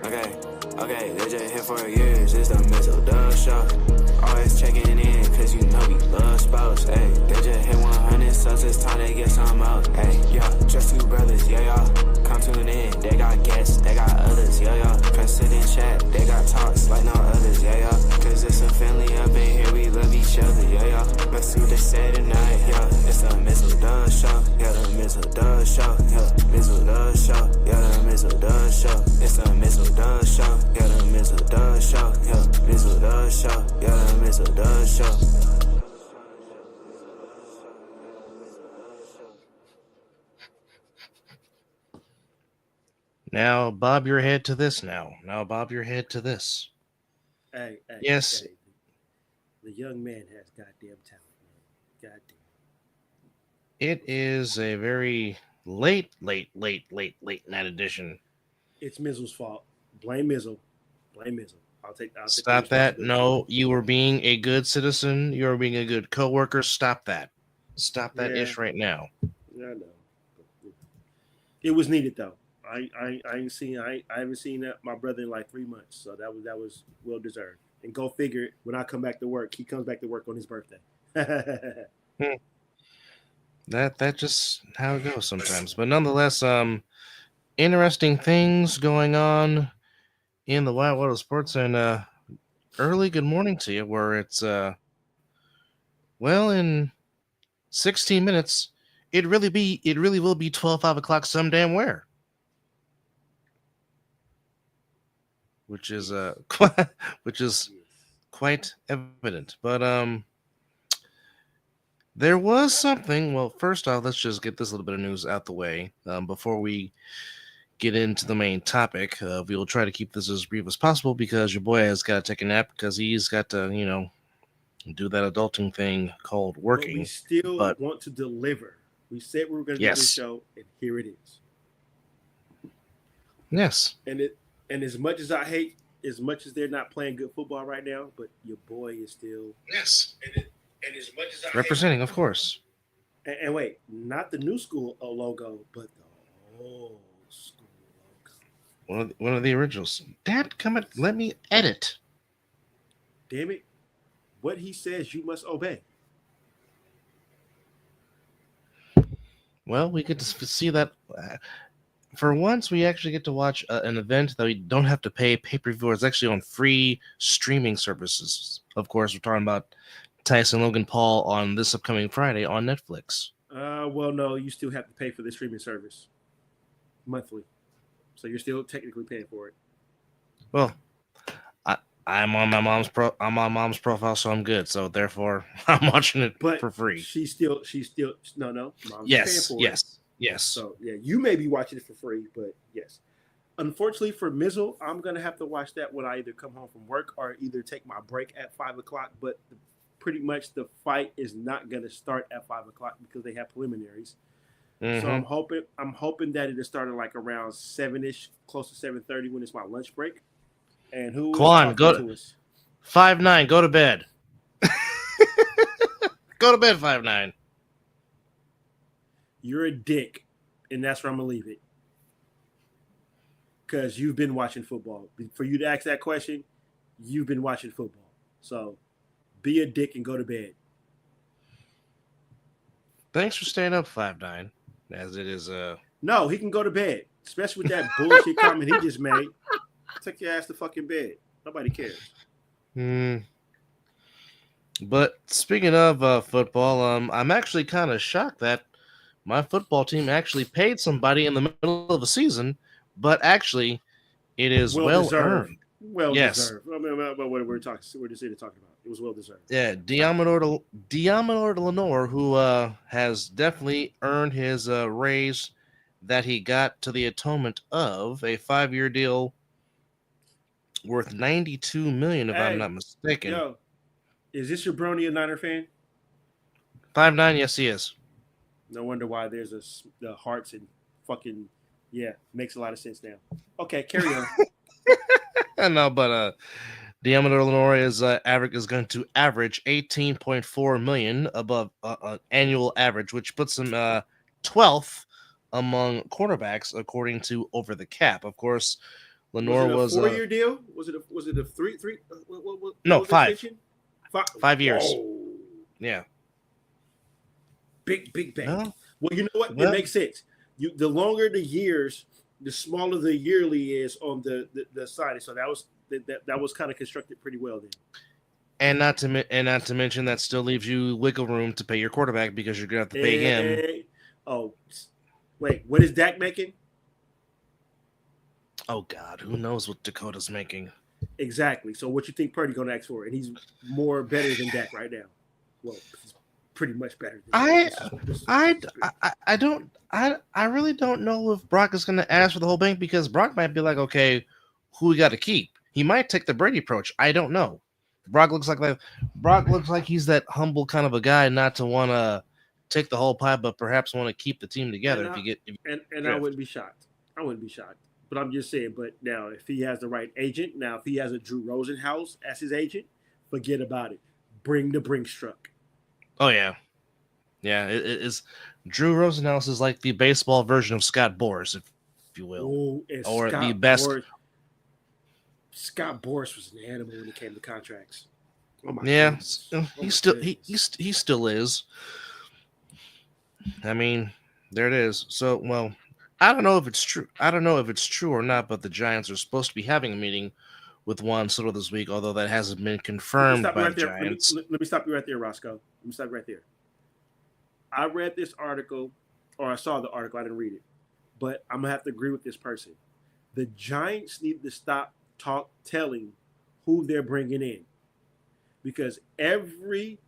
Okay, they just here for years, it's the Mizzle show. Always checking in, cause you know we love sports. Hey, they just hit 100, so it's time to get some out. Hey, yeah, just two brothers, yeah, y'all. Come tune in, they got guests, they got others, yeah, y'all. Press it in chat, they got talks like no others, yeah, y'all. Cause it's a family up in here, we love each other, yeah, y'all. Let's see what they say tonight, yeah. It's the Mizzle show, yeah, the Mizzle show, yeah, Mizzle show, yeah, the Mizzle show. It's the Mizzle show. Yeah, the Mizzle show. Yeah, Mizzle show. Yeah, the Mizzle show. Now bob your head to this. Now bob your head to this. Hey, Yes, the young man has goddamn talent, man. Goddamn. it is a very late night edition. It's Mizzle's fault. Blame Mizzle. Blame Mizzle. I'll take the Stop that. responsibility. No, you were being a good citizen. You were being a good coworker. Stop that. Stop that Yeah, ish right now. yeah, I know. It was needed though. I haven't seen my brother in like 3 months, so that was well deserved. And go figure, when I come back to work, he comes back to work on his birthday. Hmm. That just how it goes sometimes. But nonetheless, interesting things going on in the wild world of sports, and early good morning to you, where it's well, in 16 minutes it really will be 5 o'clock some damn where, which is which is quite evident. But there was something. Well, first off, let's just get this little bit of news out the way before we get into the main topic. We will try to keep this as brief as possible because your boy has got to take a nap because he's got to, do that adulting thing called But we working. still But want to deliver. We said we were going to do this yes, show, and here it is. yes, And as much as I hate, as much as they're not playing good football right now, but your boy is still. yes, And as much as I hate, representing, of course. and wait, not the new school logo, but the old school logo. One of the originals. Dad, come it. Let me edit. Damn it! What he says, you must obey. Well, we get to see that. For once, we actually get to watch an event that we don't have to pay pay-per-view. It's actually on free streaming services. Of course, we're talking about Tyson Logan Paul on this upcoming Friday on Netflix. Well, no, you still have to pay for the streaming service monthly, so you're still technically paying for it. Well, I'm on mom's profile, so I'm good. So therefore, I'm watching it But for free. she's still no, mom's paying Yes, for it. yes. So yeah, you may be watching it for free, but yes. Unfortunately for Mizzle, I'm gonna have to watch that when I either come home from work or either take my break at 5 o'clock. But pretty much the fight is not gonna start at 5 o'clock because they have preliminaries. So Mm-hmm. I'm hoping that it'll start at like around 7ish, close to 7:30 when it's my lunch break. And who is Quan, talking to us? 5'9", go to bed. Go to bed, 5'9". You're a dick, and that's where I'm gonna leave it. Because you've been watching football. For you to ask that question, you've been watching football. So be a dick and go to bed. Thanks for staying up, 5'9", as it is. No, he can go to bed, especially with that bullshit comment he just made. Take your ass to fucking bed. Nobody cares. Hmm. But speaking of football, I'm actually kind of shocked that my football team actually paid somebody in the middle of a season, but actually it is Well well deserved. earned. Well Yes. deserved. I mean, about what we're talking, we're just here to talk about. It was well deserved. Yeah, Diamador Lenore, who has definitely earned his raise that he got to the atonement of a 5-year deal worth $92 million, if I'm Hey, not mistaken. yo, is this your brony a Niner fan? 5'9", yes, he is. No wonder why there's the hearts and fucking yeah, makes a lot of sense now. Okay, carry on. No, but Diamador Lenore is going to average 18.4 million above annual average, which puts him 12th among quarterbacks according to Over the Cap. Of course, Lenore Was it a was 4-year deal? Was it a three? What no was the 5. extension? 5 years. Whoa. Yeah. Big bank. Well, Well, you know what? It well, makes sense. The longer the years, the smaller the yearly is on the signing. So that was kind of constructed pretty well then. and not to mention that still leaves you wiggle room to pay your quarterback because you're gonna have to pay him. Oh, wait, what is Dak making? Oh God, who knows what Dakota's making? Exactly. So what you think Purdy gonna ask for? And he's more better than Dak right now. Well, he's pretty much better than I really don't know if Brock is going to ask for the whole bank because Brock might be like, okay, who we got to keep? He might take the Brady approach. I don't know. Brock looks like he's that humble kind of a guy, not to want to take the whole pie, but perhaps want to keep the team together. And I wouldn't be shocked. I wouldn't be shocked. But I'm just saying. But now, if he has the right agent, if he has a Drew Rosenhaus as his agent, forget about it. Bring the Brinks truck. Oh yeah. It is. Drew Rosenhaus is like the baseball version of Scott Boras, if you will, or Scott the best. Scott Boras was an animal when it came to contracts. Oh my goodness. He still is. I mean, there it is. So, well, I don't know if it's true. I don't know if it's true or not, but the Giants are supposed to be having a meeting with Juan Soto this week, although that hasn't been confirmed by the Giants. Let me stop you right there, Roscoe. Let me stop you right there. I read this article, or I saw the article. I didn't read it, but I'm gonna have to agree with this person. The Giants need to stop telling who they're bringing in, because every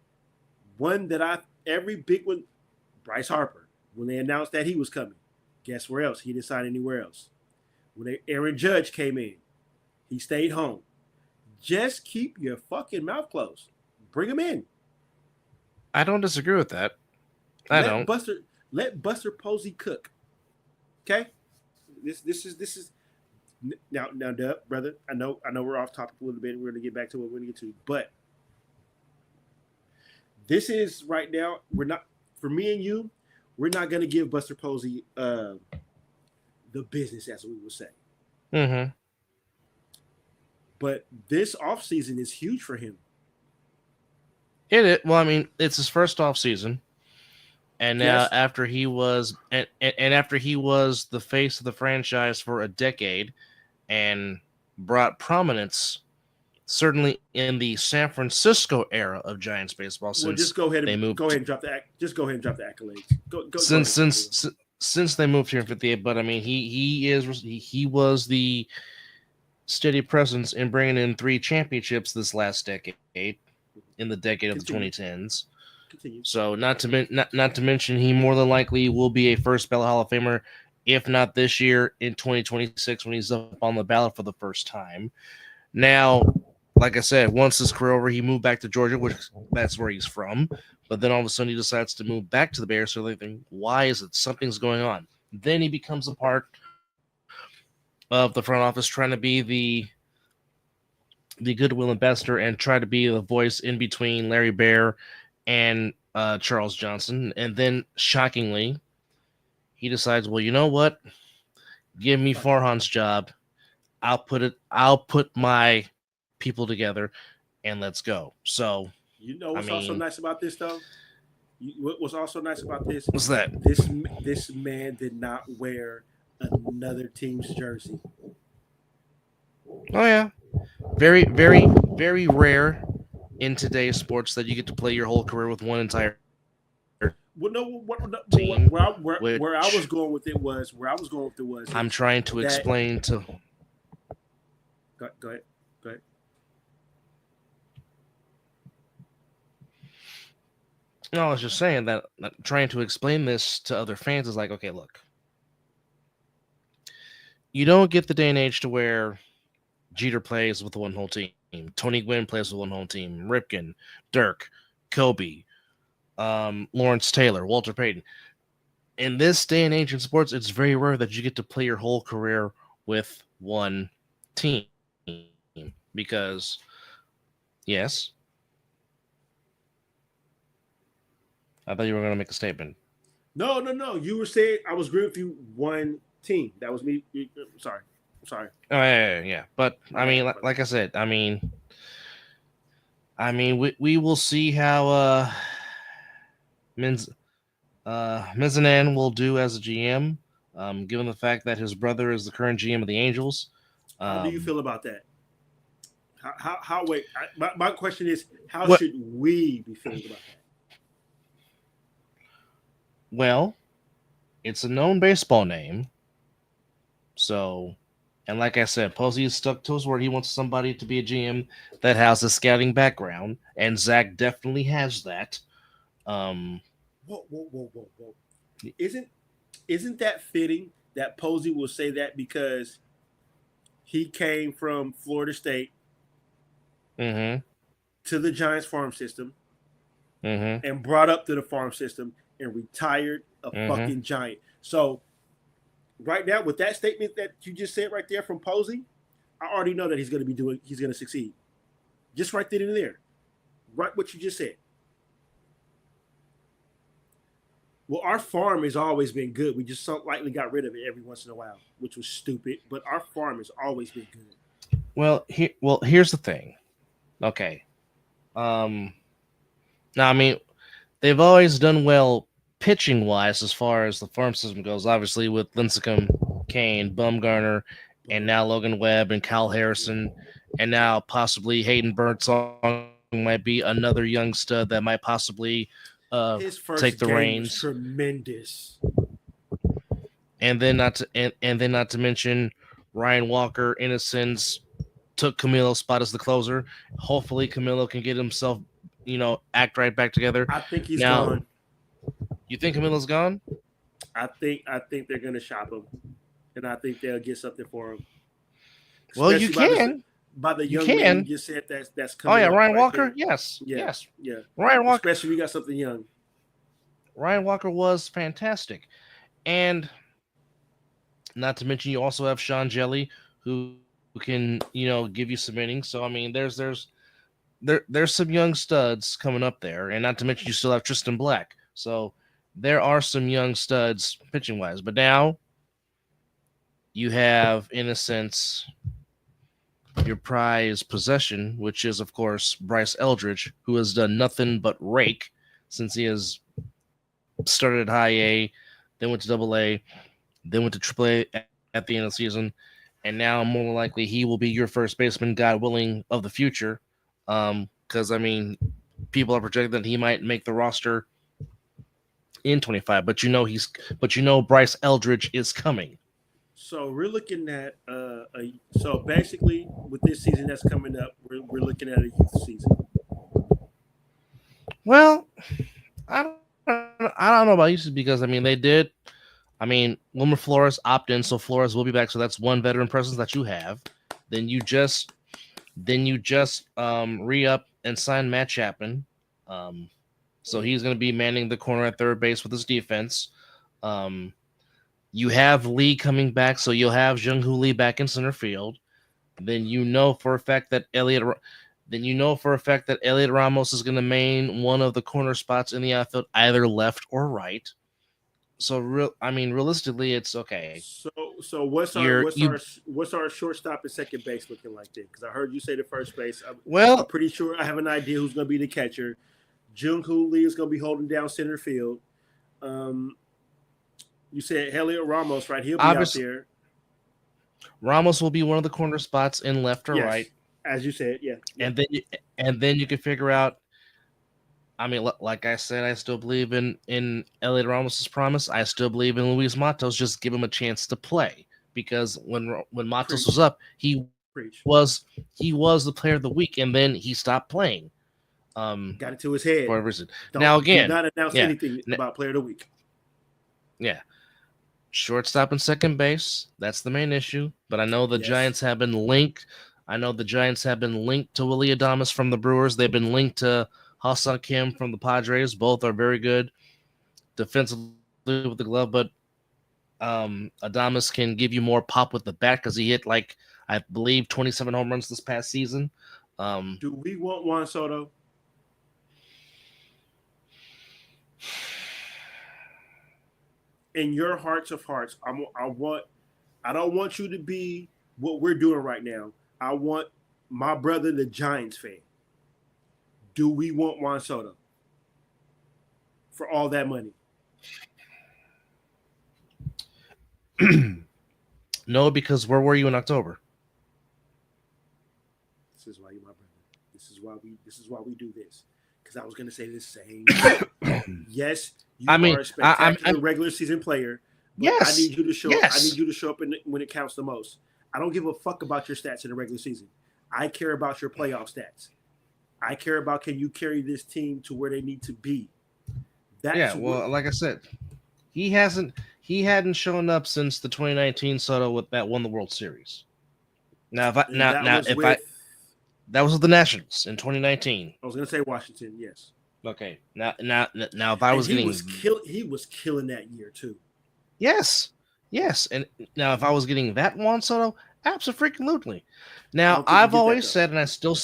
big one, Bryce Harper, when they announced that he was coming, guess where else? He didn't sign anywhere else. When Aaron Judge came in, he stayed home. Just keep your fucking mouth closed. Bring him in. I don't disagree with that. Let Buster Posey cook. Okay? This is now, Dub, brother. I know we're off topic a little bit. We're gonna get back to what we're gonna get to, but this is right now. We're not, for me and you, we're not gonna give Buster Posey the business, as we would say. Mm-hmm. But this offseason is huge for him. Well, I mean, it's his first off season. And now, after he was after he was the face of the franchise for a decade, and brought prominence, certainly in the San Francisco era of Giants baseball. Just go ahead and drop the accolades. Since they moved here in '58, but I mean, he was the steady presence in bringing in 3 championships this last decade, in the decade of the 2010s. Continue. So not to mention, he more than likely will be a first ballot Hall of Famer, if not this year, in 2026 when he's up on the ballot for the first time. Now, like I said, once his career over, he moved back to Georgia, which that's where he's from. But then all of a sudden he decides to move back to the Bears. So they think, why is it? Something's going on. Then he becomes a part of the front office, trying to be the goodwill ambassador and try to be the voice in between Larry Baer and Charles Johnson. And then, shockingly, he decides, well, you know what? Give me Farhan's job. I'll put my people together, and let's go. So, what's also nice about this, though? What's also nice about this? What's that? This man did not wear another team's jersey. Oh yeah, very, very, very rare in today's sports that you get to play your whole career with one entire team. Where I was going with it was. I'm trying to explain to. Go ahead. No, I was just saying that trying to explain this to other fans is like, okay, look, you don't get the day and age to where Jeter plays with the one whole team, Tony Gwynn plays with one whole team, Ripken, Dirk, Kobe, Lawrence Taylor, Walter Payton. In this day and age in sports, it's very rare that you get to play your whole career with one team, because, yes. I thought you were going to make a statement. No. You were saying I was agreeing with you. One team. That was me. Sorry. Sorry. Oh yeah. But My I bad, mean, my like bad. I said, we will see how Minz Mizanan will do as a GM, given the fact that his brother is the current GM of the Angels. How do you Um, feel about that? How wait, my question is, how what? should we be feeling about that? Well, it's a known baseball name, so. And like I said, Posey is stuck to his word. He wants somebody to be a GM that has a scouting background, and Zach definitely has that. Um, Whoa. Isn't isn't that fitting that Posey will say that because he came from Florida State mm-hmm, to the Giants farm system mm-hmm, and brought up to the farm system and retired a mm-hmm. fucking Giant. So right now, with that statement that you just said right there from Posey, I already know that he's going to succeed. Just right then and there. Right what you just said. Well, our farm has always been good. We just so lightly got rid of it every once in a while, which was stupid. But our farm has always been good. Here's the thing. Okay. Um, Now, I mean, they've always done well pitching wise as far as the farm system goes. Obviously, with Lincecum, Kane, Bumgarner, and now Logan Webb and Kyle Harrison, and now possibly Hayden Birdsong might be another young stud that might possibly His take the first game was reins. tremendous. And then not to mention Ryan Walker, Innocence took Camilo's spot as the closer. Hopefully, Camilo can get himself, act right back together. I think he's Now, gone. you think Camilo's gone? I think they're gonna shop him, and I think they'll get something for him, Well, you especially can. by the You young man you can. just said that's Oh coming yeah, up Ryan right Walker. there. Yes, Yeah, yes. yeah. Ryan Walker. Especially we got something young. Ryan Walker was fantastic, and not to mention you also have Sean Jelly, who can give you some innings. So I mean, there's some young studs coming up there, and not to mention you still have Tristan Black. So there are some young studs pitching wise, but now you have, in a sense, your prized possession, which is, of course, Bryce Eldridge, who has done nothing but rake since he has started at high A, then went to double A, then went to triple A at the end of the season. And now, more than likely, he will be your first baseman, God willing, of the future. Because, I mean, people are projecting that he might make the roster in 25, but Bryce Eldridge is coming. So we're looking at so basically with this season that's coming up, we're looking at a youth season. Well, I don't know about you because I mean they did. I mean Wilmer Flores opted in, so Flores will be back. So that's one veteran presence that you have. Then you just re up and sign Matt Chapman. Um, so he's going to be manning the corner at third base with his defense. Um, you have Lee coming back, so you'll have Jung Hoo Lee back in center field. Then you know for a fact that Elliot Ramos is going to main one of the corner spots in the outfield, either left or right. So realistically, it's okay. So so what's our You're what's you our what's our shortstop and second base looking like then? Because I heard you say the first base. I'm well, pretty sure I have an idea who's going to be the catcher. Jung Hoo Lee is going to be holding down center field. Um, you said Elliot Ramos, right? He'll be out obviously there. Ramos will be one of the corner spots in left or right, Yes, as you said. Yeah, yeah. and then you can figure out. I mean, like I said, I still believe in Elliot Ramos's promise. I still believe in Luis Matos. Just give him a chance to play because when Matos was Preach, up, preach. he was the player of the week, and then he stopped playing. Got it to his For head. whatever reason. Now Don't do again, not announce yeah, anything about player of the week. yeah, shortstop and second base. That's the main issue. But I know the Yes, Giants have been linked. I know the Giants have been linked to Willie Adamas from the Brewers. They've been linked to Hassan Kim from the Padres. Both are very good defensively with the glove, but Adamas can give you more pop with the bat because he hit like I believe 27 home runs this past season. Um, do we want Juan Soto? In your hearts of hearts, I want. I don't want you to be what we're doing right now. I want my brother, the Giants fan. Do we want Juan Soto for all that money? No, because where were you in October? This is why you're my brother. This is why we do this. Because I was gonna say the same. Yes, you are a spectacular regular season player, but yes, I need you to show. Yes. I need you to show up when it counts the most. I don't give a fuck about your stats in the regular season. I care about your playoff stats. I care about can you carry this team to where they need to be. Like I said, he hadn't shown up since the 2019 Soto that won the World Series. That was with the Nationals in 2019. I was going to say Washington, yes. Okay. Now if I was he was killing that year too. Yes. And now if I was getting that Juan Soto, absolutely. Now I've always said, and I still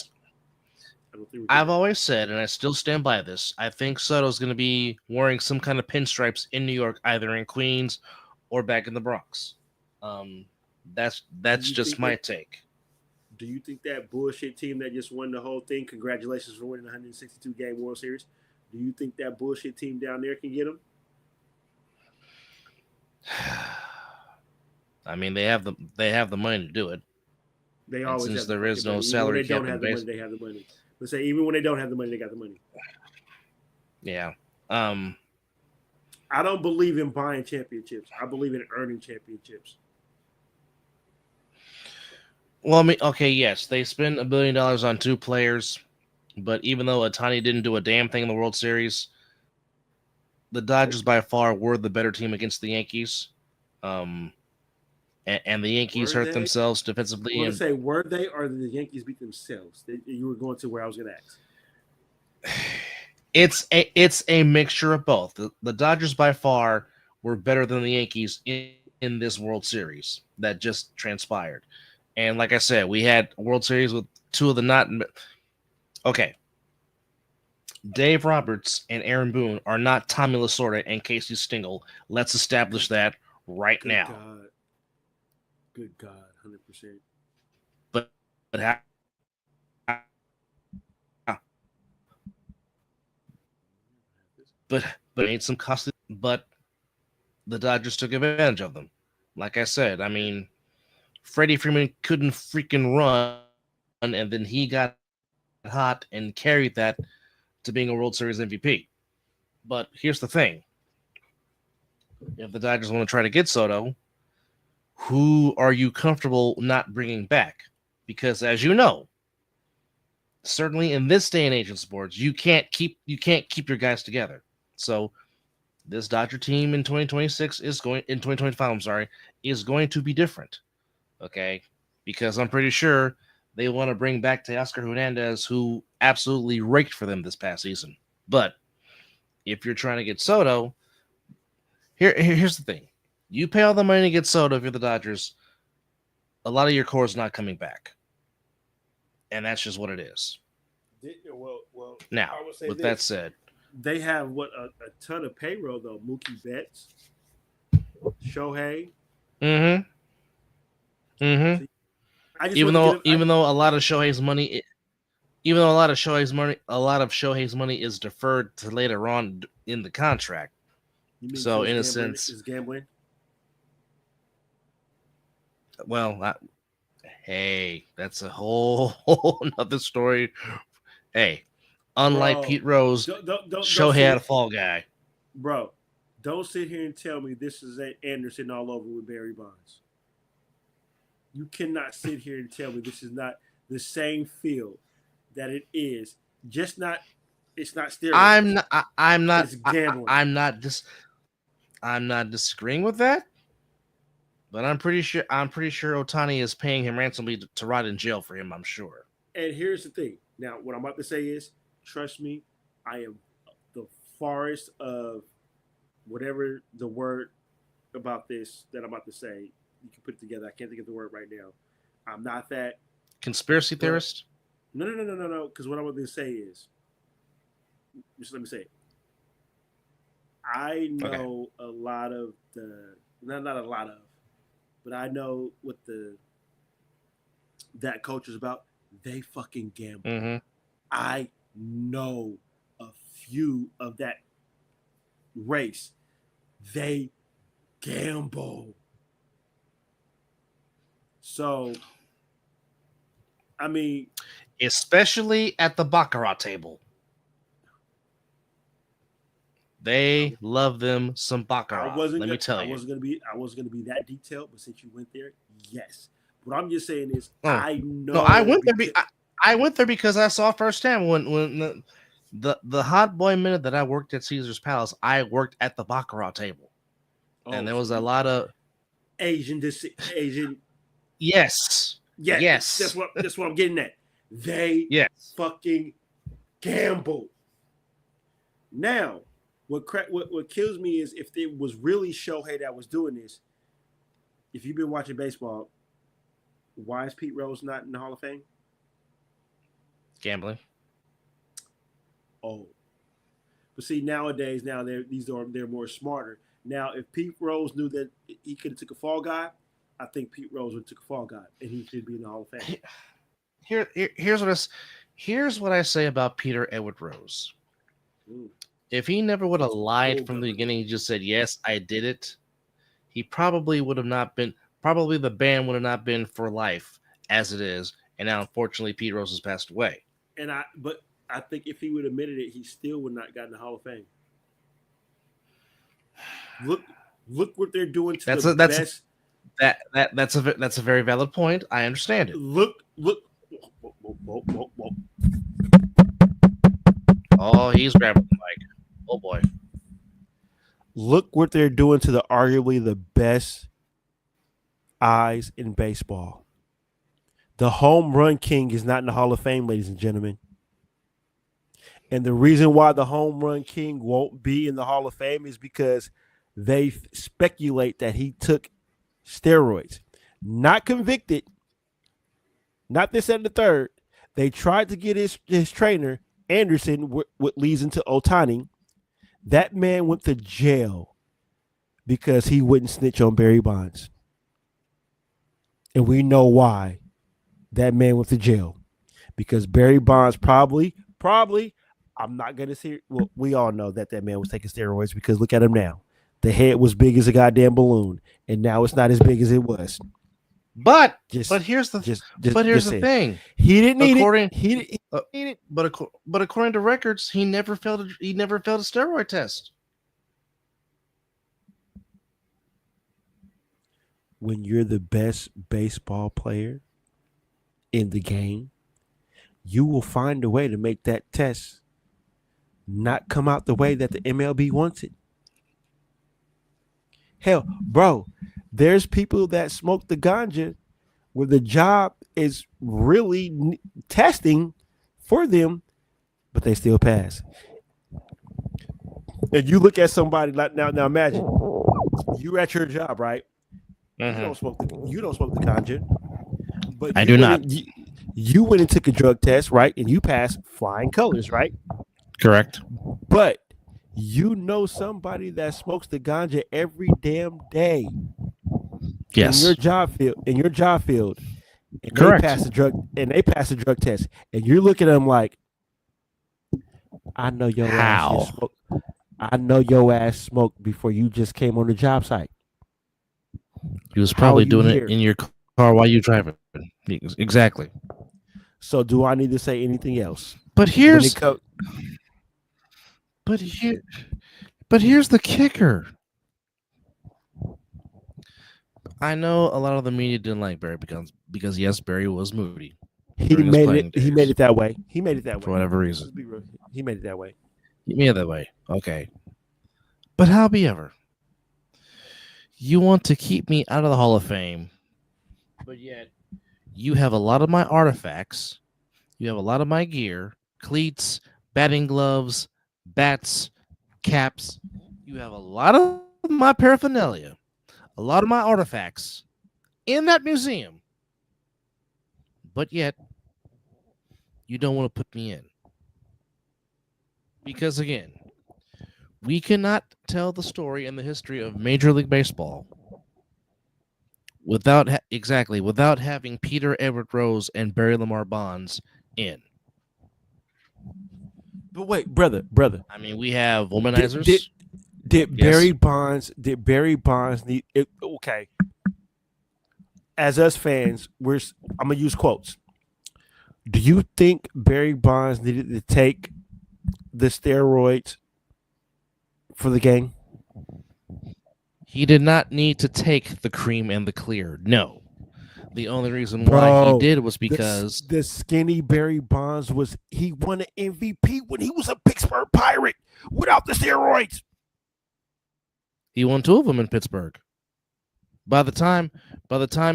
stand by this. I think Soto's going to be wearing some kind of pinstripes in New York, either in Queens or back in the Bronx. That's just my take. Do you think that bullshit team that just won the whole thing, congratulations for winning the 162 game World Series, do you think that bullshit team down there can get him? I mean, they have the money to do it. They always since have there is no salary cap in baseball. They have the money. Let's say even when they don't have the money, they got the money. Yeah. I don't believe in buying championships. I believe in earning championships. Well, I mean, okay, yes, they spent $1 billion on 2 players, but even though Ohtani didn't do a damn thing in the World Series, the Dodgers by far were the better team against the Yankees. And the Yankees hurt themselves defensively. I want to say, were they, or did the Yankees beat themselves? You were going to where I was going to ask. It's a mixture of both. The Dodgers by far were better than the Yankees in this World Series that just transpired. And like I said, we had a World Series with 2 of the not. Okay. Dave Roberts and Aaron Boone are not Tommy Lasorda and Casey Stengel. Let's establish that right now. God. Good God, 100%. But made some costly. But the Dodgers took advantage of them. Like I said, I mean, Freddie Freeman couldn't freaking run, and then he got hot and carried that to being a World Series MVP. But here's the thing. If the Dodgers want to try to get Soto, who are you comfortable not bringing back? Because as you know, certainly in this day and age in sports, you can't keep your guys together. So this Dodger team in 2025, is going to be different. Okay, because I'm pretty sure they want to bring back Teoscar Hernandez, who absolutely raked for them this past season. But if you're trying to get Soto, here's the thing. You pay all the money to get Soto if you're the Dodgers, a lot of your core is not coming back. And that's just what it is. Well, now, with that said, they have a ton of payroll, though. Mookie Betts, Shohei. Mm-hmm. Even though a lot of Shohei's money is deferred to later on in the contract. So in a sense, is gambling. Well, hey, that's a whole another story. Hey, unlike Pete Rose, Shohei had a fall guy. Bro, don't sit here and tell me this is Anderson all over with Barry Bonds. You cannot sit here and tell me this is not the same field that it is. It's not steroids. It's gambling. I'm not disagreeing with that. But I'm pretty sure Ohtani is paying him ransomly to rot in jail for him, I'm sure. And here's the thing. Now, what I'm about to say is, trust me, I am the farthest of whatever the word about this that I'm about to say. You can put it together. I can't think of the word right now. I'm not that conspiracy theorist. No. Because what I'm going to say is, just let me say it. I know a lot of not a lot of, but I know what the that culture is about. They fucking gamble. Mm-hmm. I know a few of that race. They gamble. So, I mean, Especially at the baccarat table. They love them some baccarat. Let me tell I you. wasn't gonna be that detailed, but since you went there, yes. What I'm just saying is, Oh I no, I know went there. because, I went there because I saw firsthand when the hot boy minute that I worked at Caesar's Palace, I worked at the baccarat table, and there so was a lot of Asian. yes, Yeah, yes, that's what I'm getting at. They yes. fucking gamble. Now, what kills me is if it was really Shohei that was doing this. If you've been watching baseball, why is Pete Rose not in the Hall of Fame? Gambling. Oh, but see nowadays, they're more smarter. Now, if Pete Rose knew that he could have took a fall guy, I think Pete Rose would have took a fall guy, and he should be in the Hall of Fame. Here's what I say about Peter Edward Rose. Ooh. If he never would have lied Full from the government. beginning, he just said yes, I did it. He probably would have not been. Probably the band would have not been for life as it is, and now unfortunately Pete Rose has passed away. But I think if he would have admitted it, he still would not got in the Hall of Fame. Look what they're doing to the best. That's a very valid point. I understand it. Look. Whoa. Oh, he's grabbing the mic. Oh boy. Look what they're doing to the arguably the best eyes in baseball. The home run king is not in the Hall of Fame, ladies and gentlemen. And the reason why the home run king won't be in the Hall of Fame is because they speculate that he took steroids. Not convicted. Not this and the third. They tried to get his trainer, Anderson, what leads into Ohtani. That man went to jail because he wouldn't snitch on Barry Bonds. And we know why that man went to jail. Because Barry Bonds probably, I'm not going to say, well, we all know that man was taking steroids because look at him now. The head was big as a goddamn balloon, and now it's not as big as it was. But here's the thing. He didn't need it. He didn't need it. But according to records, he never failed a steroid test. When you're the best baseball player in the game, you will find a way to make that test not come out the way that the MLB wants it. Hell, bro, there's people that smoke the ganja where the job is really testing for them, but they still pass. And you look at somebody like now imagine you're at your job, right? Mm-hmm. You don't smoke the ganja, but I do not. You went and took a drug test, right? And you passed flying colors, right? Correct. But you know somebody that smokes the ganja every damn day. Yes. In your job field. And correct. They pass the drug test. And you're looking at them like, I know your ass smoked. I know your ass smoked before you just came on the job site. He was probably doing it in your car while you driving. Exactly. So do I need to say anything else? But here's the kicker. I know a lot of the media didn't like Barry because yes, Barry was moody. He made it that way. For whatever reason. He made it that way. Okay. But however, you want to keep me out of the Hall of Fame, but yet you have a lot of my artifacts, you have a lot of my gear, cleats, batting gloves, bats, caps. You have a lot of my paraphernalia, a lot of my artifacts in that museum, but yet you don't want to put me in. Because again, we cannot tell the story and the history of Major League Baseball without having Peter Edward Rose and Barry Lamar Bonds in. But wait, brother. I mean, we have Did, womanizers. did Yes. Barry Bonds need it? Okay. As us fans, I'm gonna use quotes. Do you think Barry Bonds needed to take the steroids for the game? He did not need to take the cream and the clear. No. The only reason why he did was because the skinny Barry Bonds he won an MVP when he was a Pittsburgh Pirate without the steroids. he won 2 of them in Pittsburgh. By the time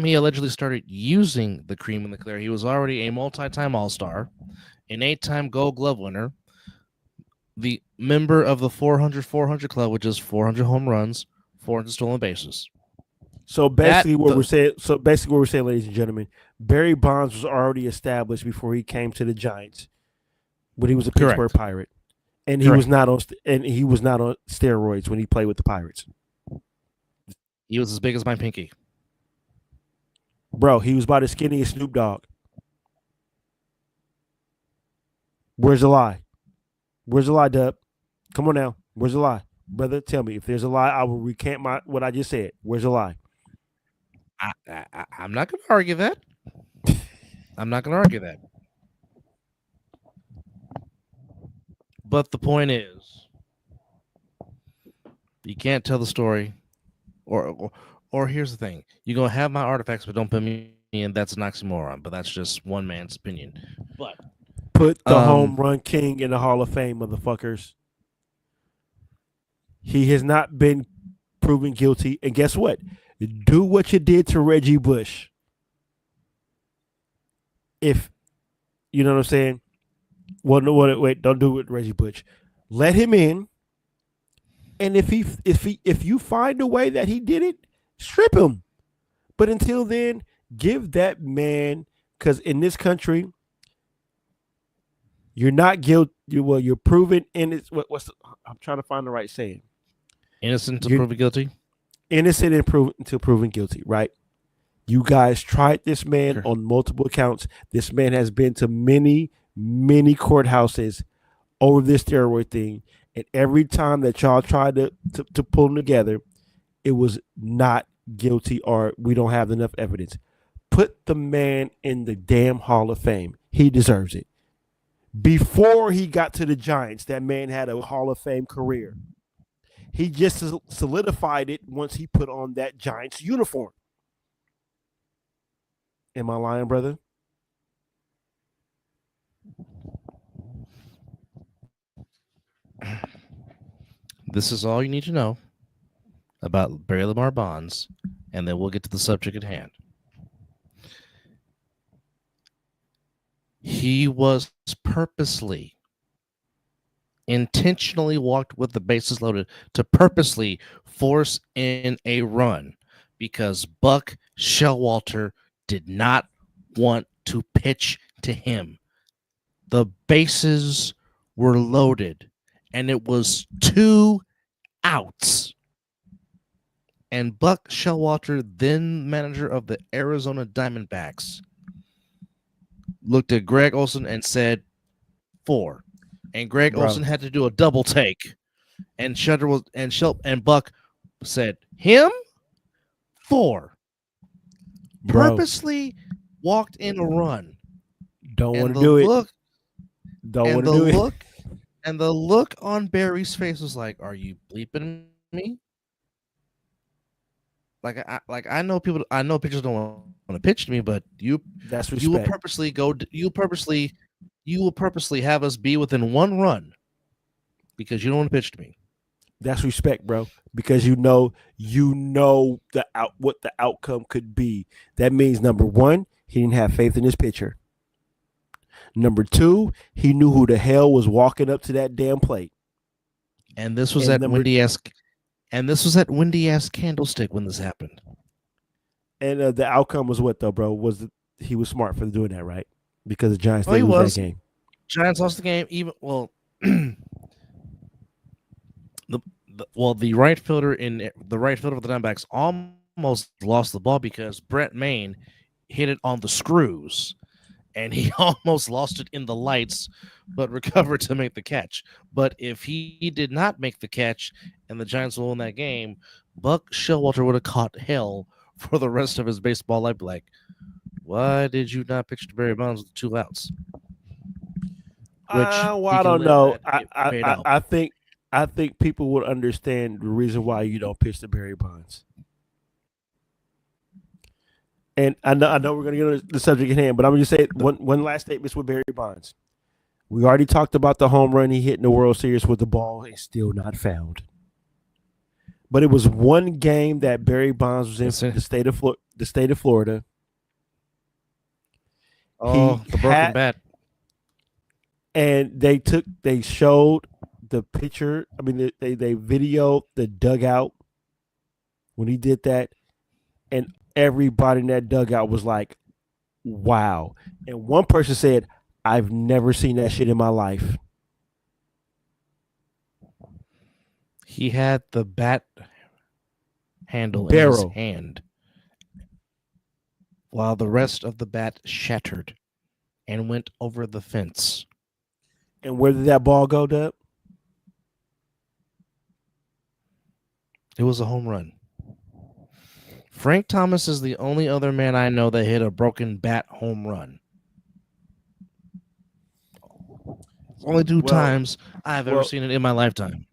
he allegedly started using the cream and the clear, he was already a multi-time All-Star, an 8-time Gold Glove winner, the member of the 400 club, which is 400 home runs, 400 stolen bases. So basically, what we're saying, ladies and gentlemen, Barry Bonds was already established before he came to the Giants, when he was a Pittsburgh Pirate, and he was not on steroids when he played with the Pirates. He was as big as my pinky, bro. He was about as skinny as Snoop Dogg. Where's the lie? Where's the lie, Dub? Come on now. Where's the lie, brother? Tell me if there's a lie. I will recant what I just said. Where's the lie? I'm not going to argue that. I'm not going to argue that. But the point is, you can't tell the story, or here's the thing: you're gonna have my artifacts, but don't put me in. That's an oxymoron, but that's just one man's opinion. But put the home run king in the Hall of Fame, motherfuckers. He has not been proven guilty, and guess what? Do what you did to Reggie Bush. If you know what I'm saying. Well, no, wait, don't do it with Reggie Bush. Let him in, and if you find a way that he did it, strip him. But until then, give that man, because in this country, you're not guilty. Well, you're proven innocent. I'm trying to find the right saying. Innocent until proven guilty. Innocent until proven guilty. Right. You guys tried this man on multiple accounts. This man has been to many courthouses over this steroid thing, and every time that y'all tried to pull them together, it was not guilty or we don't have enough evidence. Put the man in the damn Hall of Fame. He deserves it. Before he got to the Giants, that man had a Hall of Fame career. He just solidified it once he put on that Giants uniform. Am I lying, brother? This is all you need to know about Barry Lamar Bonds, and then we'll get to the subject at hand. He was intentionally walked with the bases loaded to purposely force in a run because Buck Showalter did not want to pitch to him. The bases were loaded, and it was 2 outs. And Buck Showalter, then manager of the Arizona Diamondbacks, looked at Greg Olson and said 4. And Greg Olson had to do a double take. And Buck said, him? 4. Purposely walked in a run. Don't want to do it. Don't want to do it. And the look on Barry's face was like, "Are you bleeping me?" I know pitchers don't want to pitch to me, but you will purposely have us be within 1 run because you don't want to pitch to me. That's respect, bro. Because you know what the outcome could be. That means number 1, he didn't have faith in his pitcher. Number 2, he knew who the hell was walking up to that damn plate. And this was at windy ass Candlestick when this happened. And the outcome was what though, bro? He was smart for doing that, right? Because the Giants didn't lose that game. Giants lost the game. The right fielder of the Diamondbacks almost lost the ball because Brett Main hit it on the screws and he almost lost it in the lights, but recovered to make the catch. But if he did not make the catch and the Giants will win that game, Buck Showalter would have caught hell for the rest of his baseball life. Like, why did you not pitch to Barry Bonds with 2 outs? Which I don't know. I think people would understand the reason why you don't pitch to Barry Bonds. And I know we're going to get to the subject at hand, but I'm going to say one last statement with Barry Bonds. We already talked about the home run he hit in the World Series with the ball is still not found. But it was one game that Barry Bonds was in the state of Florida. Oh, the broken bat. And they showed the picture. I mean, they videoed the dugout when he did that, and everybody in that dugout was like, "Wow!" And one person said, "I've never seen that shit in my life." He had the bat handle Barrel in his hand, while the rest of the bat shattered and went over the fence. And where did that ball go, Dub? It was a home run. Frank Thomas is the only other man I know that hit a broken bat home run. Only 2 times I've ever seen it in my lifetime.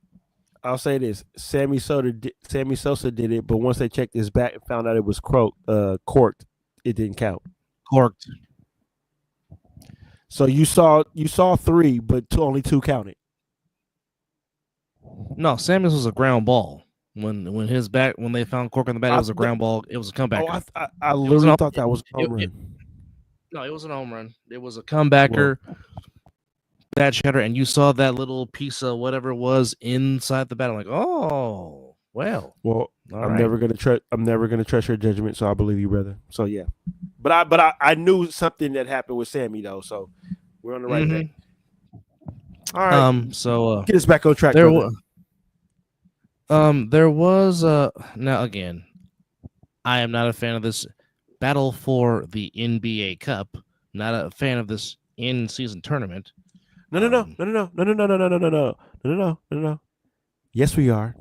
I'll say this: Sammy Sosa did it, but once they checked his bat and found out it was corked, it didn't count. Corked. So you saw 3, but only 2 counted. No, Sammy's was a ground ball. When they found cork on the bat, it was a ground ball. It was a comebacker. I literally thought that was a home run. No, it was an home run. It was a comebacker. Bat shatter, and you saw that little piece of whatever it was inside the bat. I'm like, oh, well. I'm never gonna trust your judgment, so I believe you, brother. So yeah, but I knew something that happened with Sammy though, so we're on the right thing. All right. So get us back on track. There was now again, I am not a fan of this battle for the NBA Cup. Not a fan of this in-season tournament. No. Yes, we are.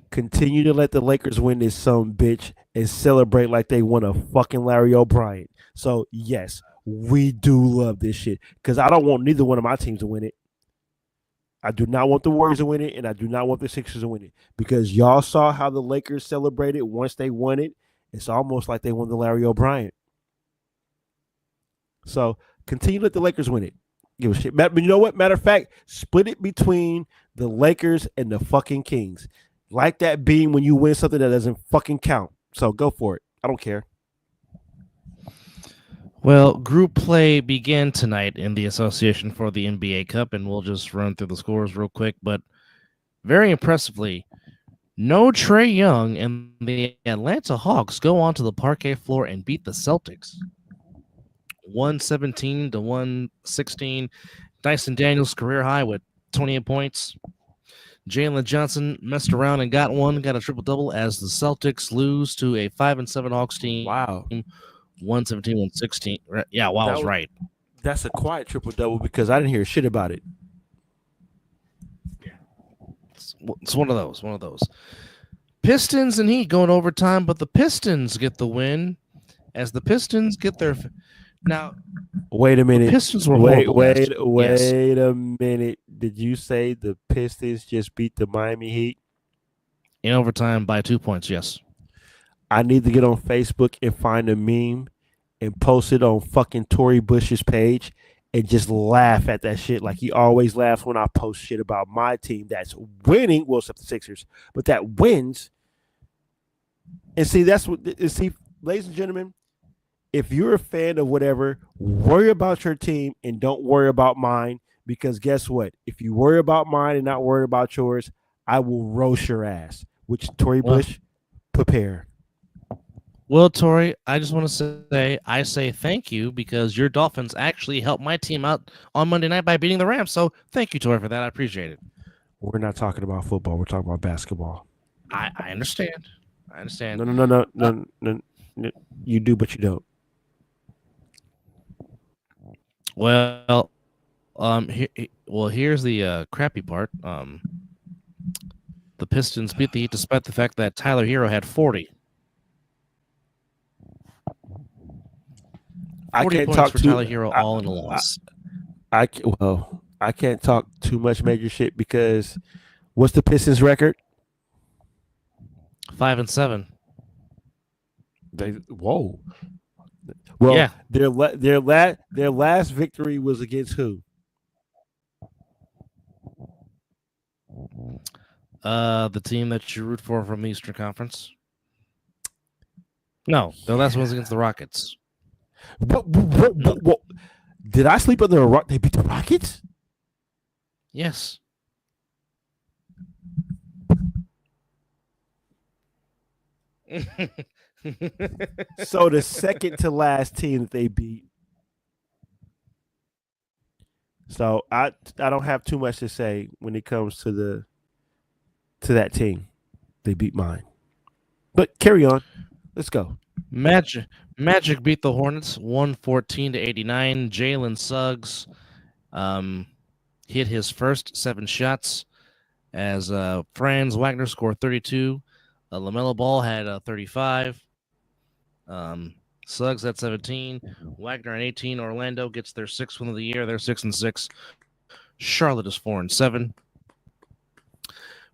Continue to let the Lakers win this some bitch and celebrate like they won a fucking Larry O'Brien. So yes, we do love this shit because I don't want neither one of my teams to win it. I do not want the Warriors to win it, and I do not want the Sixers to win it because y'all saw how the Lakers celebrated once they won it. It's almost like they won the Larry O'Brien. So continue to let the Lakers win it. Give a shit. But you know what? Matter of fact, split it between the Lakers and the fucking Kings. Like that being when you win something that doesn't fucking count. So go for it. I don't care. Well, group play began tonight in the Association for the NBA Cup, and we'll just run through the scores real quick. But very impressively, no Trae Young and the Atlanta Hawks go onto the parquet floor and beat the Celtics. 117 to 116. Dyson Daniels career high with 28 points. Jalen Johnson messed around and got a triple-double as the Celtics lose to a 5-7 Hawks team. Wow. 117-116. Yeah, wow, I was right. That's a quiet triple-double because I didn't hear shit about it. It's one of those. Pistons and Heat going overtime, but the Pistons get the win as the Pistons get their... Now, wait a minute. The Pistons were wait yes. a minute. Did you say the Pistons just beat the Miami Heat in overtime by 2 points? Yes. I need to get on Facebook and find a meme and post it on fucking Tory Bush's page and just laugh at that shit like he always laughs when I post shit about my team that's winning. Well, except the Sixers, but that wins. And see, ladies and gentlemen. If you're a fan of whatever, worry about your team and don't worry about mine because guess what? If you worry about mine and not worry about yours, I will roast your ass. Which, Tory Bush, prepare. Well, Tory, I just want to say thank you because your Dolphins actually helped my team out on Monday night by beating the Rams. So thank you, Tory, for that. I appreciate it. We're not talking about football. We're talking about basketball. I understand. I understand. No. You do, but you don't. Well, here's the crappy part. The Pistons beat the Heat despite the fact that Tyler Hero had 40. 40 points for Tyler Hero, all in a loss. I can't talk too much major shit because what's the Pistons record? 5-7. Well, yeah. Their last victory was against who? The team that you root for from the Eastern Conference. No, their last one was against the Rockets. What? Did I sleep under a rock? They beat the Rockets? Yes. So the second to last team that they beat. So I don't have too much to say when it comes to that team. They beat mine. But carry on. Let's go. Magic beat the Hornets 114-89. Jalen Suggs hit his first 7 shots as Franz Wagner scored 32. LaMelo Ball had 35. Suggs at 17. Wagner at 18. Orlando gets their 6th win of the year. They're 6-6. Charlotte is 4-7.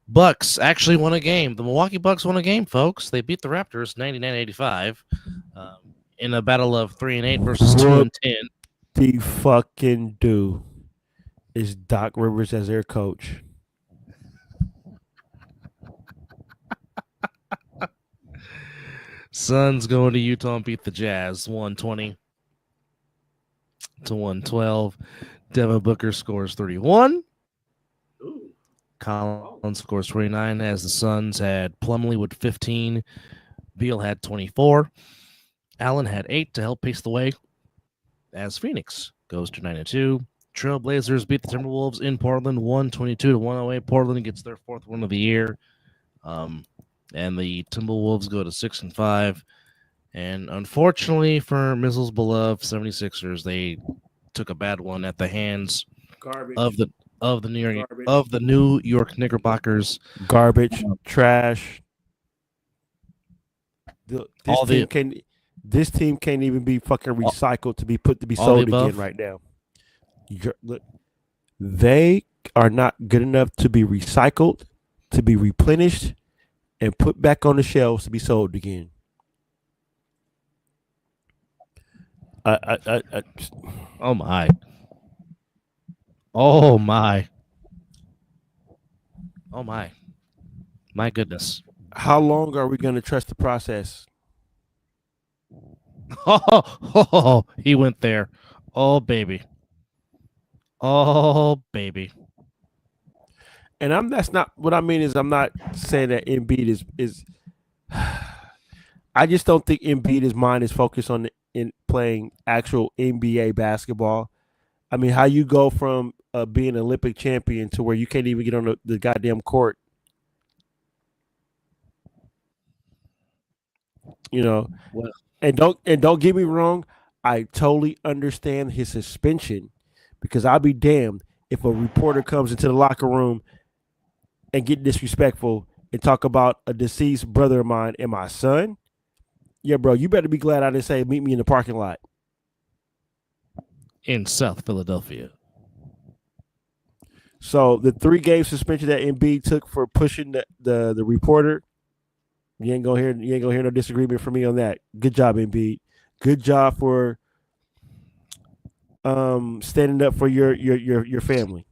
Bucks actually won a game. The Milwaukee Bucks won a game, folks. They beat the Raptors 99-85 in a battle of 3-8 versus 2-10. The fucking do is Doc Rivers as their coach. Suns going to Utah and beat the Jazz 120-112. Devin Booker scores 31. Ooh. Collins scores 29 as the Suns had Plumlee with 15. Beal had 24. Allen had 8 to help pace the way as Phoenix goes to 9-2. Trailblazers beat the Timberwolves in Portland 122-108. Portland gets their 4th win of the year. And the Timberwolves go to 6-5. And unfortunately for Mizzle's beloved 76ers, they took a bad one at the hands of the New York Knickerbockers. Garbage, trash. This team can't even be fucking recycled to be put to be sold again right now. Look, they are not good enough to be recycled, to be replenished, and put back on the shelves to be sold again. Oh my. Oh my. Oh my. My goodness. How long are we going to trust the process? Oh, he went there. Oh, baby. Oh, baby. And that's not what I mean is I'm not saying that Embiid is I just don't think Embiid's mind is focused on in playing actual NBA basketball. I mean, how you go from being an Olympic champion to where you can't even get on the goddamn court. You know, well, and don't get me wrong, I totally understand his suspension because I'll be damned if a reporter comes into the locker room and get disrespectful and talk about a deceased brother of mine and my son. Yeah, bro, you better be glad I didn't say meet me in the parking lot. In South Philadelphia. So the 3-game suspension that Embiid took for pushing the reporter, you ain't gonna hear no disagreement from me on that. Good job, Embiid. Good job for standing up for your family.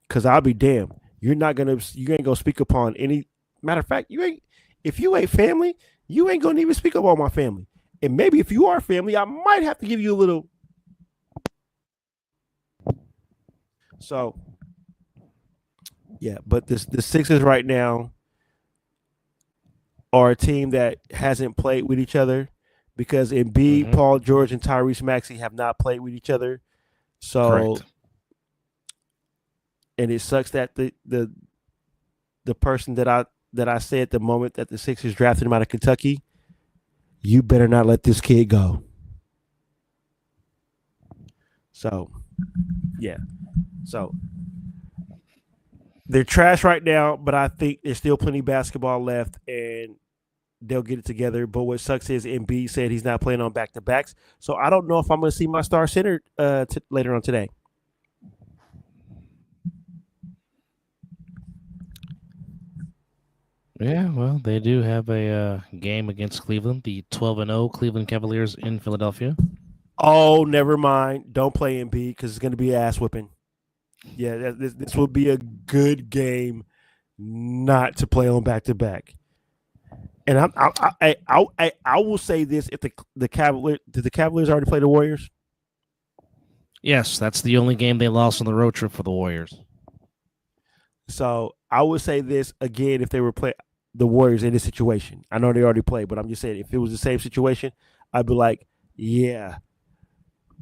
Cause I'll be damned. You ain't gonna speak upon any matter of fact, if you ain't family, you ain't gonna even speak up on my family. And maybe if you are family, I might have to give you a little. So yeah, but the Sixers right now are a team that hasn't played with each other because Embiid, Paul George, and Tyrese Maxey have not played with each other. So correct. And it sucks that the person that that I said the moment that the Sixers drafted him out of Kentucky, you better not let this kid go. So, yeah. So they're trash right now, but I think there's still plenty of basketball left, and they'll get it together. But what sucks is Embiid said he's not playing on back-to-backs, so I don't know if I'm going to see my star center later on today. Yeah, well, they do have a game against Cleveland, the 12-0 Cleveland Cavaliers in Philadelphia. Oh, never mind. Don't play Embiid because it's going to be ass whipping. Yeah, this will be a good game not to play on back-to-back. And I will say this: if the Cavaliers did the Cavaliers already play the Warriors? Yes, that's the only game they lost on the road trip for the Warriors. So I would say this again: if they were play the Warriors in this situation, I know they already played, but I'm just saying if it was the same situation, I'd be like, yeah,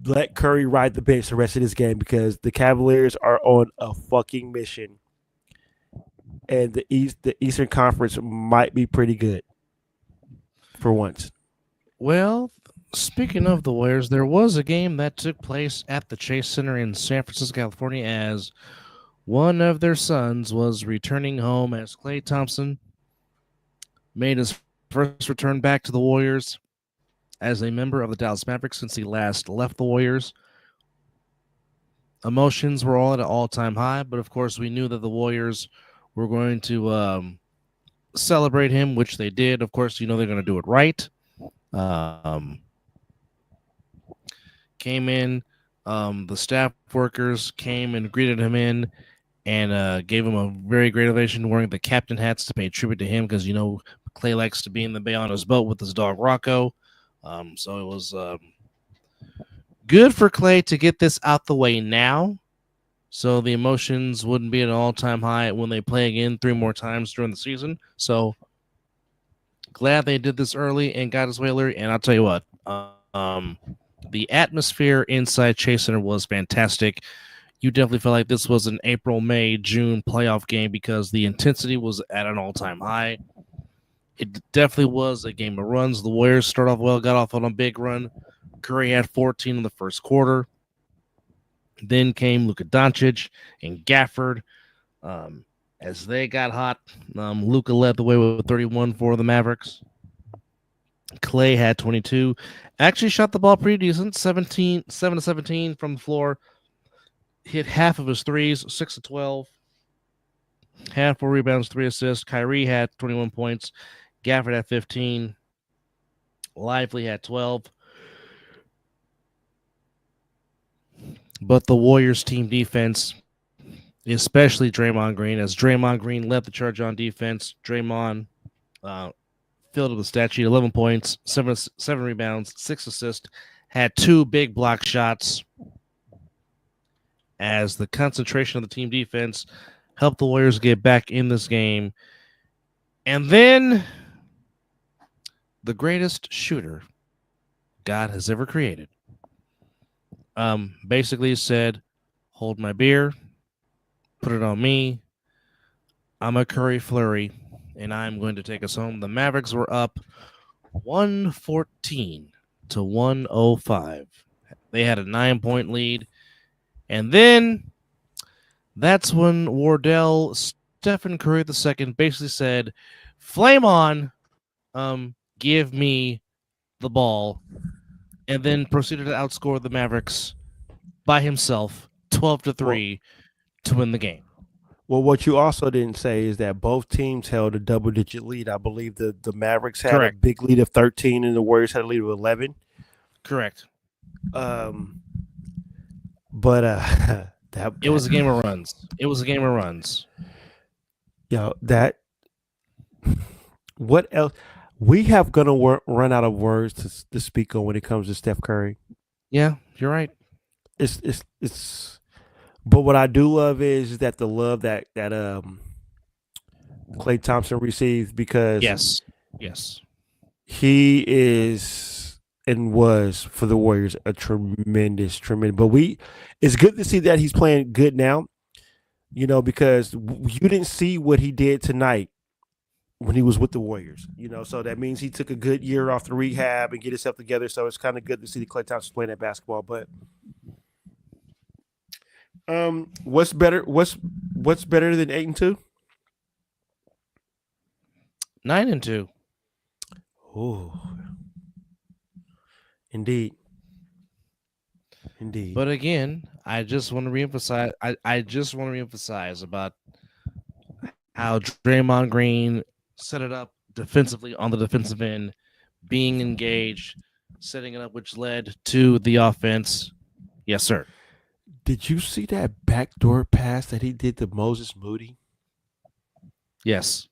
let Curry ride the bench the rest of this game because the Cavaliers are on a fucking mission, and the Eastern Conference might be pretty good for once. Well, speaking of the Warriors, there was a game that took place at the Chase Center in San Francisco, California, as one of their sons was returning home as Klay Thompson made his first return back to the Warriors as a member of the Dallas Mavericks since he last left the Warriors. Emotions were all at an all-time high, but of course we knew that the Warriors were going to celebrate him, which they did. Of course, they're going to do it right. Came in, the staff workers came and greeted him in and gave him a very great ovation, wearing the captain hats to pay tribute to him because, Klay likes to be in the bay on his boat with his dog Rocco. So it was good for Klay to get this out the way now, so the emotions wouldn't be at an all-time high when they play again 3 more times during the season. So glad they did this early and got his way early. And I'll tell you what, the atmosphere inside Chase Center was fantastic. You definitely felt like this was an April, May, June playoff game because the intensity was at an all-time high. It definitely was a game of runs. The Warriors started off well, got off on a big run. Curry had 14 in the first quarter. Then came Luka Doncic and Gafford. As they got hot, Luka led the way with 31 for the Mavericks. Klay had 22. Actually shot the ball pretty decent, 7 to 17 from the floor. Hit half of his threes, 6 to 12. Had 4 rebounds, 3 assists. Kyrie had 21 points. Gafford had 15. Lively had 12. But the Warriors team defense, especially Draymond Green, as Draymond Green led the charge on defense. Draymond filled up the stat sheet, 11 points, 7 rebounds, 6 assists, had 2 big block shots as the concentration of the team defense helped the Warriors get back in this game. And then the greatest shooter God has ever created basically said, hold my beer, put it on me. I'm a Curry Flurry, and I'm going to take us home. The Mavericks were up 114 to 105. They had a 9-point lead. And then that's when Wardell, Stephen Curry II, basically said, flame on, give me the ball, and then proceeded to outscore the Mavericks by himself, 12-3, to win the game. Well, what you also didn't say is that both teams held a double-digit lead. I believe the Mavericks had Correct. a big lead of 13, and the Warriors had a lead of 11. Correct. But It was a game of runs. It was a game of runs. What else? We have gonna run out of words to speak on when it comes to Steph Curry. Yeah, you're right. It's. But what I do love is that the love that Klay Thompson received because yes, he is and was for the Warriors a tremendous. But it's good to see that he's playing good now. Because you didn't see what he did tonight when he was with the Warriors. So that means he took a good year off the rehab and get himself together. So it's kind of good to see the Klay Thompson playing that basketball. But what's better? What's better than 8-2? 9-2. Oh, indeed. Indeed. But again, I just want to reemphasize. I just want to reemphasize about how Draymond Green set it up defensively on the defensive end, being engaged, setting it up, which led to the offense. Yes, sir. Did you see that backdoor pass that he did to Moses Moody? Yes.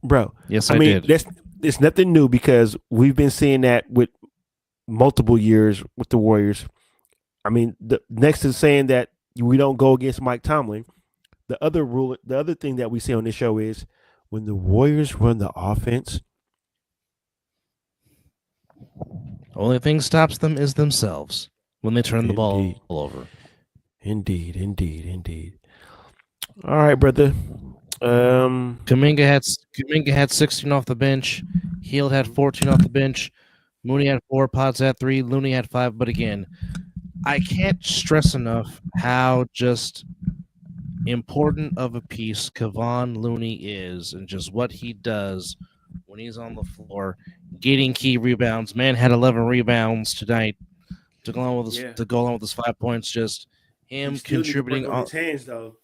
Bro. Yes, I mean, did. it's nothing new because we've been seeing that with multiple years with the Warriors. I mean, the next to saying that we don't go against Mike Tomlin, the other thing that we say on this show is when the Warriors run the offense, only thing stops them is themselves when they turn the ball over. Indeed. All right, brother. Kuminga had 16 off the bench. Hield had 14 off the bench. Mooney had 4. Potts had 3. Looney had 5. But again, I can't stress enough how just important of a piece Kevon Looney is and just what he does when he's on the floor, getting key rebounds. Man had 11 rebounds tonight to go along with his 5 points. Just him contributing on his hands, though.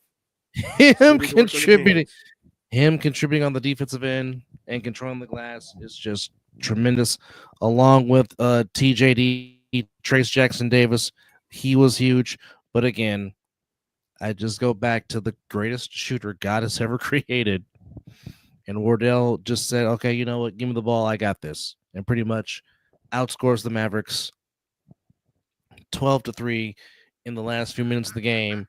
Him contributing on the defensive end and controlling the glass is just tremendous. Along with TJD, Trace Jackson Davis, he was huge. But again, I just go back to the greatest shooter God has ever created. And Wardell just said, okay, you know what? Give me the ball. I got this. And pretty much outscores the Mavericks 12-3 in the last few minutes of the game.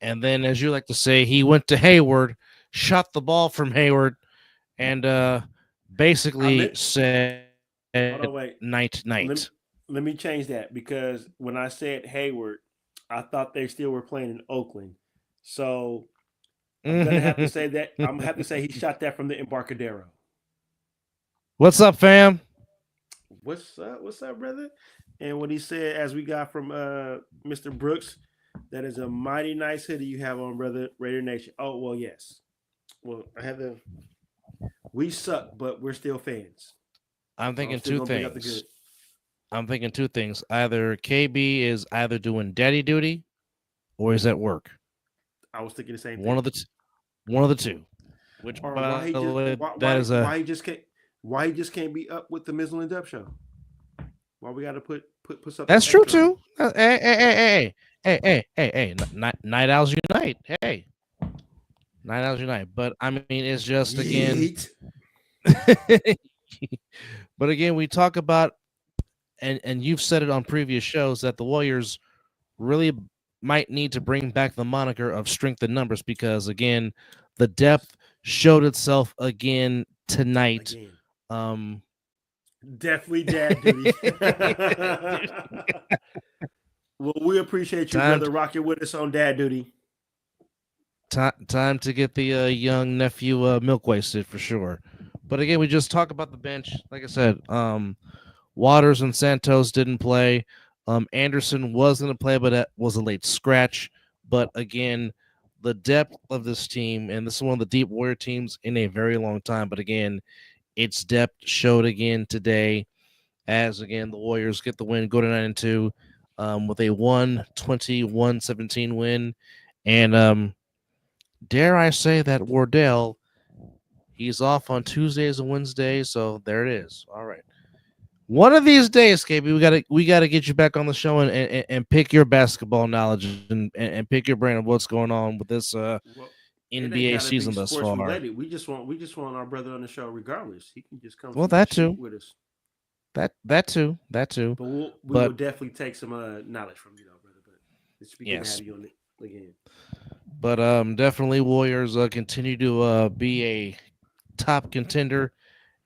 And then, as you like to say, he went to Hayward, shot the ball from Hayward, and basically said, night. Let me change that because when I said Hayward, I thought they still were playing in Oakland. So I'm gonna have to say that I'm gonna have to say he shot that from the Embarcadero. What's up, fam? What's up, brother? And what he said, as we got from Mr. Brooks, that is a mighty nice hoodie you have on, brother. Raider Nation. Oh well, yes. Well, we suck, but we're still fans. I'm thinking two things. Either KB is either doing daddy duty or he's at work. I was thinking the same thing. One of the two. Which why he just can't be up with the Mizzle and Dub show? Why we got to put something? That's true too. Hey. Night owls unite. Hey. Night owls unite. But I mean, it's just again. But again, we talk about, and you've said it on previous shows, that the Warriors really might need to bring back the moniker of strength in numbers because, again, the depth showed itself again tonight. Definitely dad duty. Well, we appreciate you, brother, rocking with us on dad duty. Time to get the young nephew milk wasted for sure. But again, we just talk about the bench. Like I said, Waters and Santos didn't play. Anderson was going to play, but that was a late scratch. But again, the depth of this team, and this is one of the deep Warrior teams in a very long time. But again, its depth showed again today as, again, the Warriors get the win, go to 9-2 with a 120-117 win. And dare I say that Wardell, he's off on Tuesdays and Wednesdays, so there it is. All right. One of these days, KB, we gotta get you back on the show and pick your basketball knowledge and pick your brain of what's going on with this NBA season thus far. Related. We just want our brother on the show regardless. He can just come. Well, that too. With us. That too. But we will definitely take some knowledge from you, though, brother. But it's good to have you on it again. But definitely Warriors continue to be a top contender,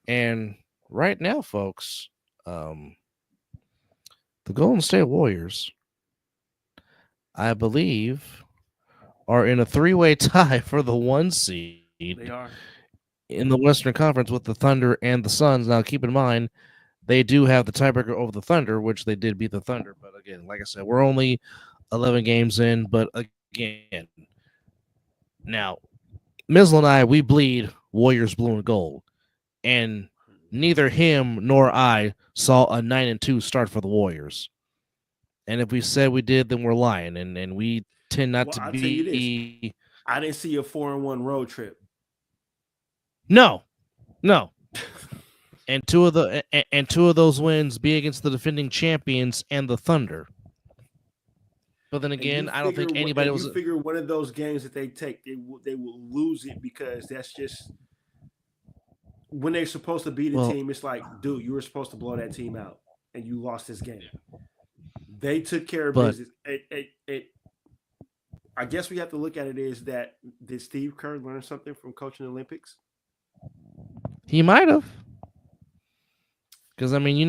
and right now, folks, the Golden State Warriors, I believe, are in a 3-way tie for the 1 seed. They are. in the Western Conference with the Thunder and the Suns. Now, keep in mind, they do have the tiebreaker over the Thunder, which they did beat the Thunder. But again, like I said, we're only 11 games in. But again, now, Mizzle and I, we bleed Warriors blue and gold. And neither him nor I saw a 9-2 start for the Warriors. And if we said we did, then we're lying. And we tend not Well, to I'll tell you be. this. I didn't see a 4-1 road trip. No. And two of those wins be against the defending champions and the Thunder. But then again, I don't think anybody was. You figure one of those games that they take, they will lose it because that's just when they're supposed to beat a team. It's like, dude, you were supposed to blow that team out, and you lost this game. They took care of business. I guess we have to look at it is that did Steve Kerr learn something from coaching the Olympics? He might have. Because I mean, he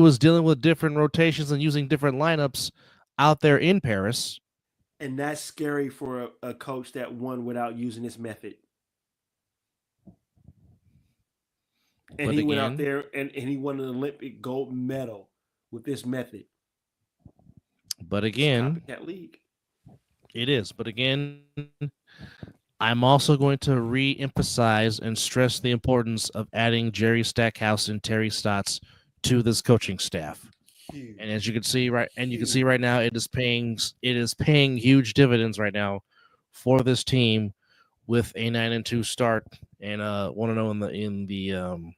was dealing with different rotations and using different lineups out there in Paris. And that's scary for a coach that won without using this method. And he went out there and he won an Olympic gold medal with this method. But again, it's a copycat league. It is. But again, I'm also going to re-emphasize and stress the importance of adding Jerry Stackhouse and Terry Stotts to this coaching staff. Huge. And as you can see right now, it is paying huge dividends right now for this team with a 9-2 start and 1-0 in the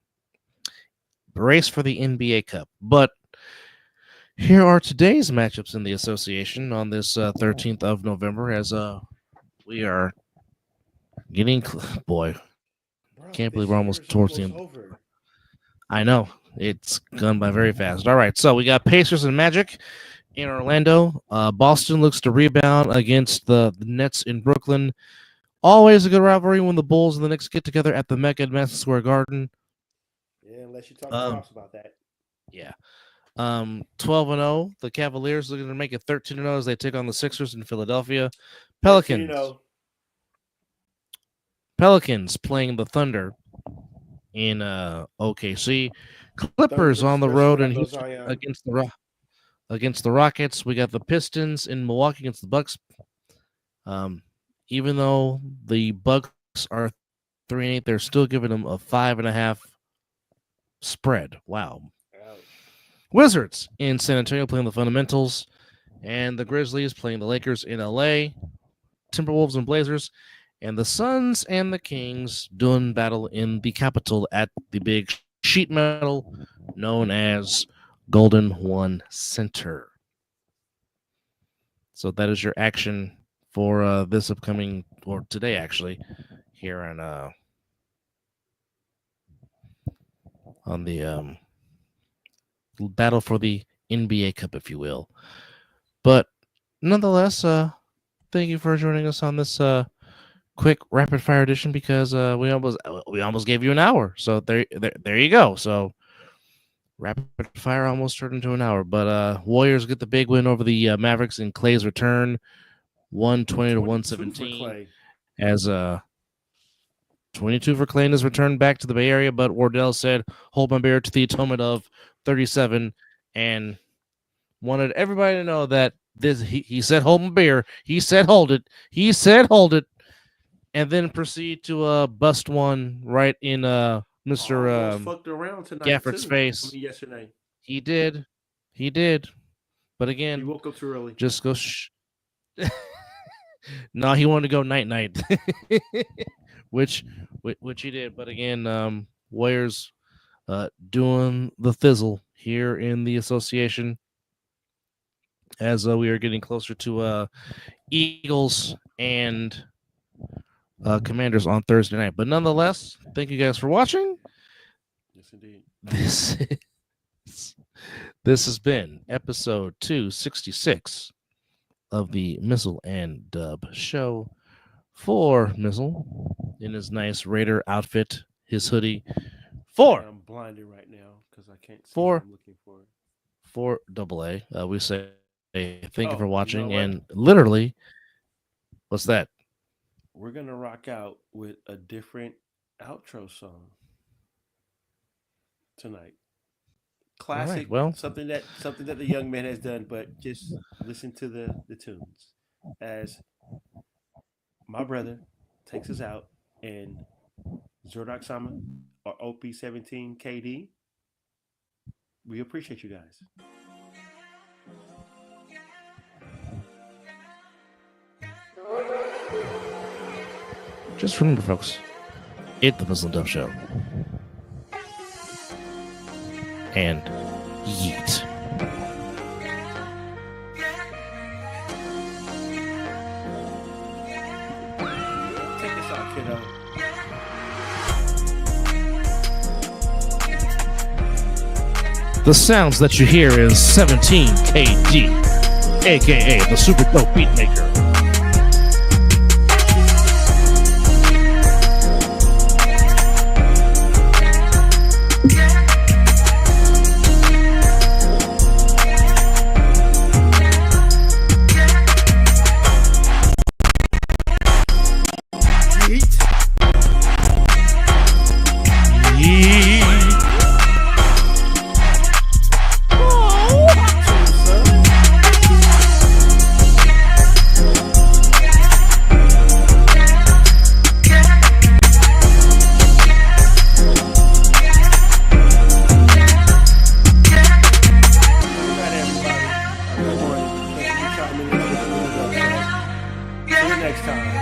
race for the NBA Cup. But here are today's matchups in the association on this 13th of November as we are getting can't believe we're almost towards the end. Over. I know. It's gone by very fast. All right, so we got Pacers and Magic in Orlando. Boston looks to rebound against the Nets in Brooklyn. Always a good rivalry when the Bulls and the Knicks get together at the Mecca at Madison Square Garden. Yeah, unless you talk to about that. Yeah. 12-0. The Cavaliers looking to make it 13-0 as they take on the Sixers in Philadelphia. Pelicans playing the Thunder in OKC. Clippers on the road and against the Rockets. We got the Pistons in Milwaukee against the Bucks. Even though the Bucks are 3-8, they're still giving them a 5.5 spread. Wow. Wizards in San Antonio playing the Fundamentals, and the Grizzlies playing the Lakers in LA. Timberwolves and Blazers, and the Suns and the Kings doing battle in the capital at the big sheet metal known as Golden One Center. So that is your action for this upcoming, or today actually, here on the battle for the NBA Cup, if you will. But nonetheless, thank you for joining us on this quick rapid fire edition because we almost gave you an hour. So there you go. So rapid fire almost turned into an hour. But Warriors get the big win over the Mavericks in Clay's return, 120-117. As 22 for Clay in his return back to the Bay Area, but Wardell said, "Hold my beer," to the atonement of 37, and wanted everybody to know that he said, "Hold my beer." He said, "Hold it." He said, "Hold it," and then proceed to bust one right in Mr. fucked around tonight Gafford's face. Yesterday, he did, but again, he woke up too early. Just go. No, he wanted to go night, which he did. But again, Warriors doing the thizzle here in the association as we are getting closer to Eagles and Commanders on Thursday night. But nonetheless, thank you guys for watching. Yes, indeed. This has been episode 266 of the Mizzle and Dub show. For Mizzle in his nice Raider outfit, his hoodie. I'm blinded right now because I can't see what I'm looking for. For AA, we say thank you for watching, and literally, what's that? we're gonna rock out with a different outro song tonight. Classic, well. something that the young man has done, but just listen to the tunes as my brother takes us out and Zordak Sama or OP17 KD. We appreciate you guys. Just remember, folks, it's the Muslim Dub Show. And yeet. Take us out, kiddo. The sounds that you hear is 17 KD, aka the Super Dope Beat Maker. See you next time.